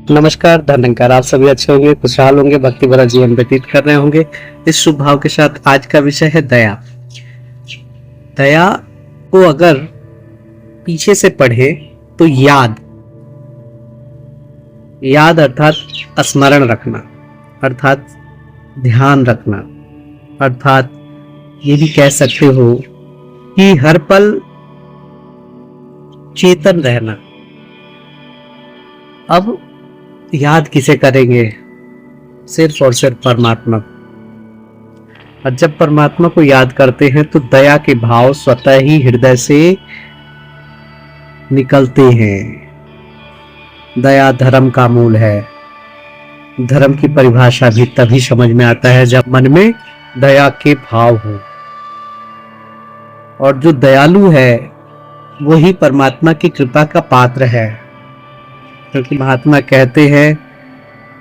नमस्कार, धन्यकार। आप सभी अच्छे होंगे, खुशहाल होंगे, भक्ति भरा जीवन व्यतीत कर रहे होंगे। इस शुभ भाव के साथ आज का विषय है दया। दया को अगर पीछे से पढ़े तो याद अर्थात स्मरण रखना, अर्थात ध्यान रखना, अर्थात ये भी कह सकते हो कि हर पल चेतन रहना। अब याद किसे करेंगे? सिर्फ और सिर्फ परमात्मा। और जब परमात्मा को याद करते हैं तो दया के भाव स्वतः ही हृदय से निकलते हैं। दया धर्म का मूल है। धर्म की परिभाषा भी तभी समझ में आता है जब मन में दया के भाव हो। और जो दयालु है वही परमात्मा की कृपा का पात्र है, क्योंकि महात्मा कहते हैं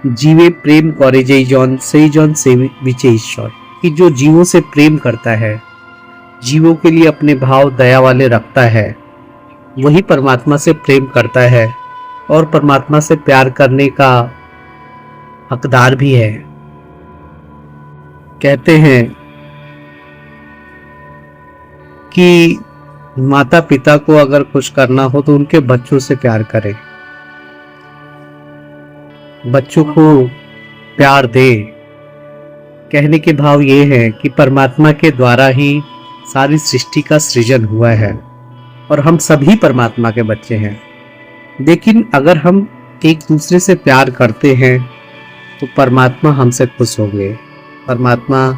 जीवे प्रेम करे जय जौन सही जौन से विचे ईश्वर, कि जो जीवों से प्रेम करता है, जीवों के लिए अपने भाव दया वाले रखता है, वही परमात्मा से प्रेम करता है और परमात्मा से प्यार करने का हकदार भी है। कहते हैं कि माता पिता को अगर कुछ करना हो तो उनके बच्चों से प्यार करें, बच्चों को प्यार दे। कहने के भाव ये है कि परमात्मा के द्वारा ही सारी सृष्टि का सृजन हुआ है और हम सभी परमात्मा के बच्चे हैं। लेकिन अगर हम एक दूसरे से प्यार करते हैं तो परमात्मा हमसे खुश होंगे, परमात्मा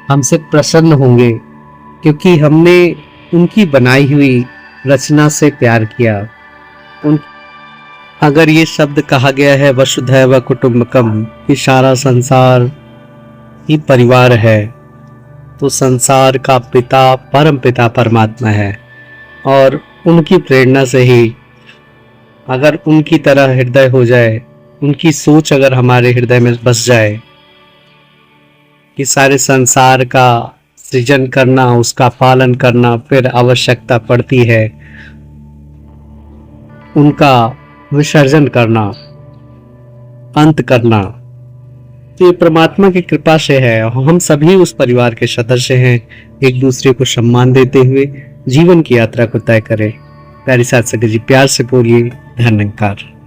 हमसे प्रसन्न होंगे, क्योंकि हमने उनकी बनाई हुई रचना से प्यार किया। अगर ये शब्द कहा गया है वसुधैव कुटुंबकम, कि सारा संसार ही परिवार है, तो संसार का पिता परम पिता परमात्मा है। और उनकी प्रेरणा से ही अगर उनकी तरह हृदय हो जाए, उनकी सोच अगर हमारे हृदय में बस जाए कि सारे संसार का सृजन करना, उसका पालन करना, फिर आवश्यकता पड़ती है उनका विसर्जन करना, अंत करना, तो ये परमात्मा की कृपा से है। हम सभी उस परिवार के सदस्य हैं। एक दूसरे को सम्मान देते हुए जीवन की यात्रा को तय करें। प्यारी साथ सके जी, प्यार से बोलिए धन्यकार।